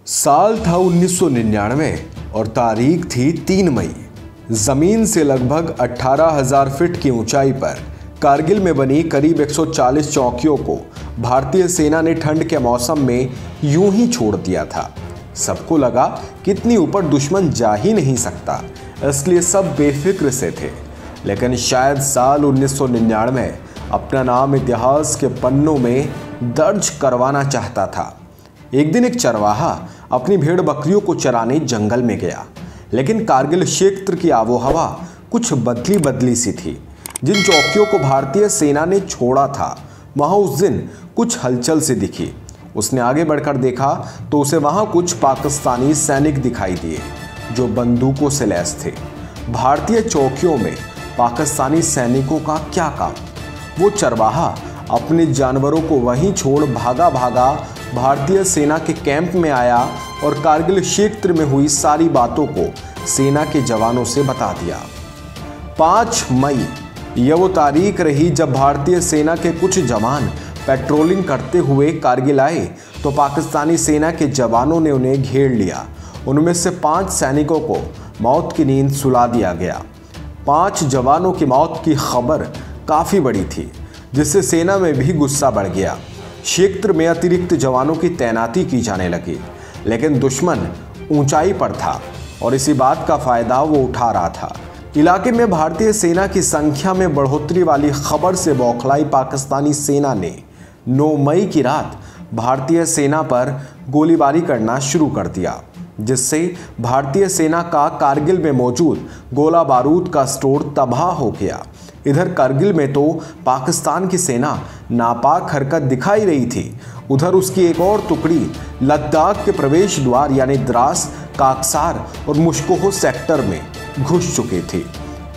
साल था 1999 और तारीख थी 3 मई। जमीन से लगभग 18,000 फीट की ऊंचाई पर कारगिल में बनी करीब 140 चौकियों को भारतीय सेना ने ठंड के मौसम में यूं ही छोड़ दिया था। सबको लगा कि इतनी ऊपर दुश्मन जा ही नहीं सकता, इसलिए सब बेफिक्र से थे। लेकिन शायद साल 1999 अपना नाम इतिहास के पन्नों में दर्ज करवाना चाहता था। एक दिन एक चरवाहा अपनी भेड़ बकरियों को चराने जंगल में गया, लेकिन कारगिल क्षेत्र की आबोहवा कुछ बदली बदली सी थी। जिन चौकियों को भारतीय सेना ने छोड़ा था, वहां उस दिन कुछ हलचल सी दिखी। उसने आगे बढ़कर देखा तो उसे वहां कुछ पाकिस्तानी सैनिक दिखाई दिए जो बंदूकों से लैस थे। भारतीय चौकियों में पाकिस्तानी सैनिकों का क्या काम? वो चरवाहा अपने जानवरों को वहीं छोड़ भागा भागा भारतीय सेना के कैंप में आया और कारगिल क्षेत्र में हुई सारी बातों को सेना के जवानों से बता दिया। 5 मई यह वो तारीख रही जब भारतीय सेना के कुछ जवान पेट्रोलिंग करते हुए कारगिल आए तो पाकिस्तानी सेना के जवानों ने उन्हें घेर लिया। उनमें से 5 सैनिकों को मौत की नींद सुला दिया गया। 5 जवानों की मौत की खबर काफ़ी बड़ी थी, जिससे सेना में भी गुस्सा बढ़ गया। क्षेत्र में अतिरिक्त जवानों की तैनाती की जाने लगी, लेकिन दुश्मन ऊंचाई पर था और इसी बात का फायदा वो उठा रहा था। इलाके में भारतीय सेना की संख्या में बढ़ोतरी वाली खबर से बौखलाई पाकिस्तानी सेना ने 9 मई की रात भारतीय सेना पर गोलीबारी करना शुरू कर दिया, जिससे भारतीय सेना का कारगिल में मौजूद गोला बारूद का स्टोर तबाह हो गया। इधर कारगिल में तो पाकिस्तान की सेना नापाक हरकत दिखाई रही थी, उधर उसकी एक और टुकड़ी लद्दाख के प्रवेश द्वार यानी द्रास, काकसार और मुश्कोहो सेक्टर में घुस चुकी थी।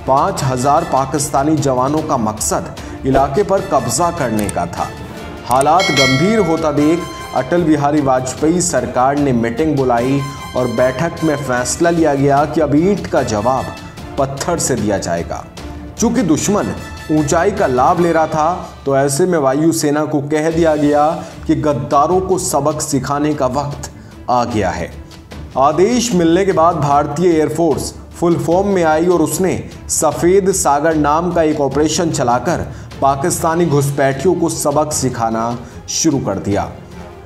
5,000 पाकिस्तानी जवानों का मकसद इलाके पर कब्जा करने का था। हालात गंभीर होता देख अटल बिहारी वाजपेयी सरकार ने मीटिंग बुलाई और बैठक में फैसला लिया गया कि अब ईंट का जवाब पत्थर से दिया जाएगा। चूंकि दुश्मन ऊंचाई का लाभ ले रहा था, तो ऐसे में वायुसेना को कह दिया गया कि गद्दारों को सबक सिखाने का वक्त आ गया है। आदेश मिलने के बाद भारतीय एयरफोर्स फुल फॉर्म में आई और उसने सफ़ेद सागर नाम का एक ऑपरेशन चलाकर पाकिस्तानी घुसपैठियों को सबक सिखाना शुरू कर दिया।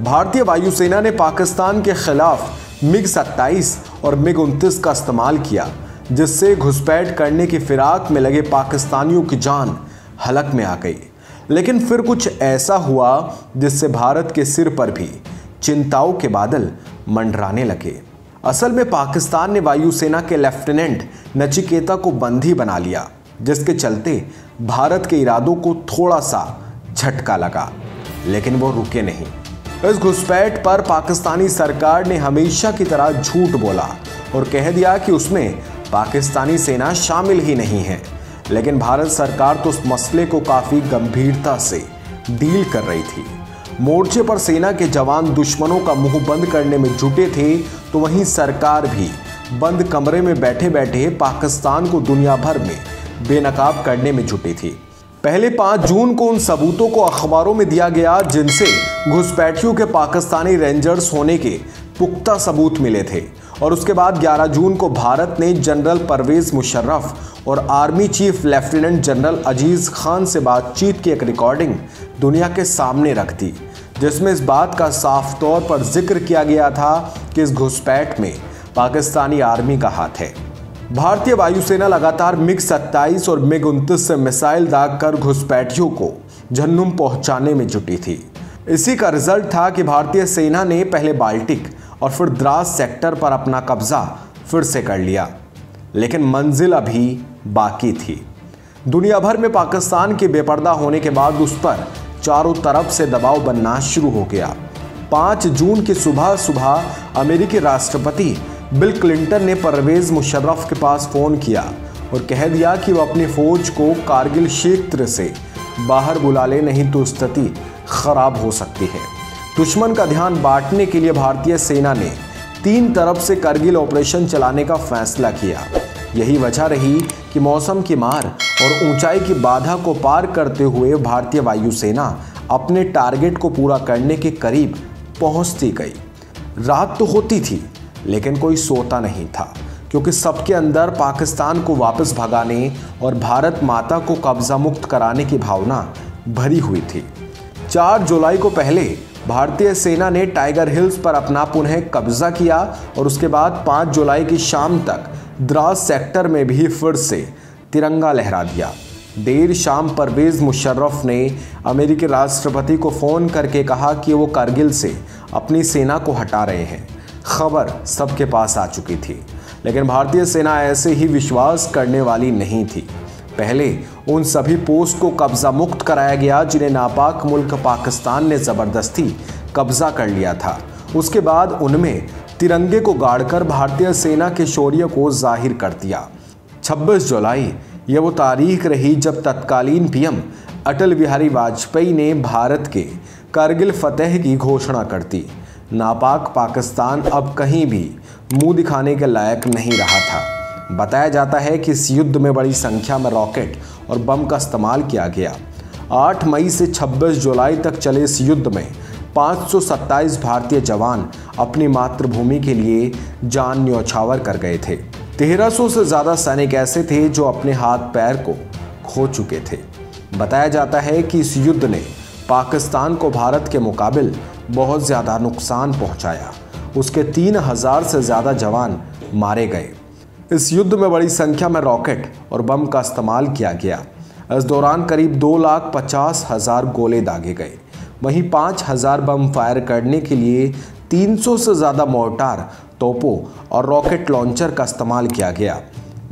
भारतीय वायुसेना ने पाकिस्तान के खिलाफ MiG-27 और MiG-29 का इस्तेमाल किया, जिससे घुसपैठ करने की फिराक में लगे पाकिस्तानियों की जान हलक में आ गई। लेकिन फिर कुछ ऐसा हुआ जिससे भारत के सिर पर भी चिंताओं के बादल मंडराने लगे। असल में पाकिस्तान ने वायुसेना के लेफ्टिनेंट नचिकेता को बंदी बना लिया, जिसके चलते भारत के इरादों को थोड़ा सा झटका लगा, लेकिन वो रुके नहीं। इस घुसपैठ पर पाकिस्तानी सरकार ने हमेशा की तरह झूठ बोला और कह दिया कि उसमें पाकिस्तानी सेना शामिल ही नहीं है। लेकिन भारत सरकार तो उस मसले को काफ़ी गंभीरता से डील कर रही थी। मोर्चे पर सेना के जवान दुश्मनों का मुंह बंद करने में जुटे थे, तो वहीं सरकार भी बंद कमरे में बैठे बैठे पाकिस्तान को दुनिया भर में बेनकाब करने में जुटी थी। पहले 5 जून को उन सबूतों को अखबारों में दिया गया जिनसे घुसपैठियों के पाकिस्तानी रेंजर्स होने के पुख्ता सबूत मिले थे, और उसके बाद 11 जून को भारत ने जनरल परवेज मुशर्रफ और आर्मी चीफ लेफ्टिनेंट जनरल अजीज खान से बातचीत की एक रिकॉर्डिंग दुनिया के सामने रख दी, जिसमें इस बात का साफ तौर पर जिक्र किया गया था कि इस घुसपैठ में पाकिस्तानी आर्मी का हाथ है। भारतीय वायुसेना लगातार MiG-27 और MiG-29 से मिसाइल दागकर घुसपैठियों को जहन्नुम पहुंचाने में जुटी थी। इसी का रिजल्ट था कि भारतीय सेना ने पहले बाल्टिक और फिर द्रास सेक्टर पर अपना कब्जा फिर से कर लिया, लेकिन मंजिल अभी बाकी थी। दुनिया भर में पाकिस्तान के बेपर्दा होने के बाद उस पर चारों तरफ से दबाव बनना शुरू हो गया। 5 जून की सुबह सुबह अमेरिकी राष्ट्रपति बिल क्लिंटन ने परवेज मुशर्रफ के पास फ़ोन किया और कह दिया कि वो अपनी फ़ौज को कारगिल क्षेत्र से बाहर बुला ले, नहीं तो स्थिति खराब हो सकती है। दुश्मन का ध्यान बांटने के लिए भारतीय सेना ने 3 तरफ से कारगिल ऑपरेशन चलाने का फैसला किया। यही वजह रही कि मौसम की मार और ऊंचाई की बाधा को पार करते हुए भारतीय वायुसेना अपने टारगेट को पूरा करने के करीब पहुंचती गई। रात तो होती थी लेकिन कोई सोता नहीं था, क्योंकि सबके अंदर पाकिस्तान को वापस भगाने और भारत माता को कब्जा मुक्त कराने की भावना भरी हुई थी। 4 जुलाई को पहले भारतीय सेना ने टाइगर हिल्स पर अपना पुनः कब्जा किया और उसके बाद 5 जुलाई की शाम तक द्रास सेक्टर में भी फिर से तिरंगा लहरा दिया। देर शाम परवेज मुशर्रफ ने अमेरिकी राष्ट्रपति को फ़ोन करके कहा कि वो कारगिल से अपनी सेना को हटा रहे हैं। खबर सबके पास आ चुकी थी, लेकिन भारतीय सेना ऐसे ही विश्वास करने वाली नहीं थी। पहले उन सभी पोस्ट को कब्जा मुक्त कराया गया जिन्हें नापाक मुल्क पाकिस्तान ने ज़बरदस्ती कब्जा कर लिया था। उसके बाद उनमें तिरंगे को गाड़कर भारतीय सेना के शौर्य को जाहिर कर दिया। 26 जुलाई ये वो तारीख रही जब तत्कालीन पीएम अटल बिहारी वाजपेयी ने भारत के कारगिल फतेह की घोषणा कर दी। नापाक पाकिस्तान अब कहीं भी मुंह दिखाने के लायक नहीं रहा था। बताया जाता है कि इस युद्ध में बड़ी संख्या में रॉकेट और बम का इस्तेमाल किया गया। 8 मई से 26 जुलाई तक चले इस युद्ध में 527 भारतीय जवान अपनी मातृभूमि के लिए जान न्यौछावर कर गए थे। 1300 से ज़्यादा सैनिक ऐसे थे जो अपने हाथ पैर को खो चुके थे। बताया जाता है कि इस युद्ध ने पाकिस्तान को भारत के मुकाबिल बहुत ज़्यादा नुकसान पहुंचाया। उसके 3000 से ज़्यादा जवान मारे गए। इस युद्ध में बड़ी संख्या में रॉकेट और बम का इस्तेमाल किया गया। इस दौरान करीब 2,50,000 गोले दागे गए। वहीं 5,000 बम फायर करने के लिए 300 से ज़्यादा मोर्टार, तोपों और रॉकेट लॉन्चर का इस्तेमाल किया गया।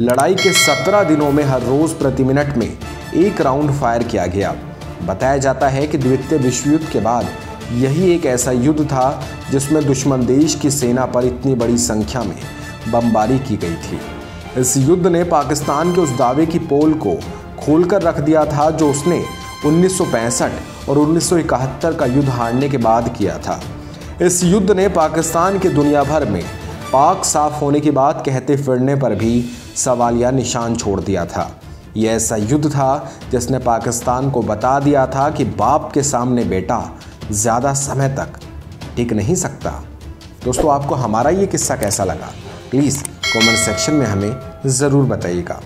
लड़ाई के 17 दिनों में हर रोज़ प्रति मिनट में 1 राउंड फायर किया गया। बताया जाता है कि द्वितीय विश्व युद्ध के बाद यही एक ऐसा युद्ध था जिसमें दुश्मन देश की सेना पर इतनी बड़ी संख्या में बमबारी की गई थी। इस युद्ध ने पाकिस्तान के उस दावे की पोल को खोलकर रख दिया था जो उसने 1965 और 1971 का युद्ध हारने के बाद किया था। इस युद्ध ने पाकिस्तान के दुनिया भर में पाक साफ होने की बात कहते फिरने पर भी सवालिया निशान छोड़ दिया था। यह ऐसा युद्ध था जिसने पाकिस्तान को बता दिया था कि बाप के सामने बेटा ज़्यादा समय तक टिक नहीं सकता। दोस्तों, आपको हमारा ये किस्सा कैसा लगा? प्लीज़ कमेंट सेक्शन में हमें ज़रूर बताइएगा।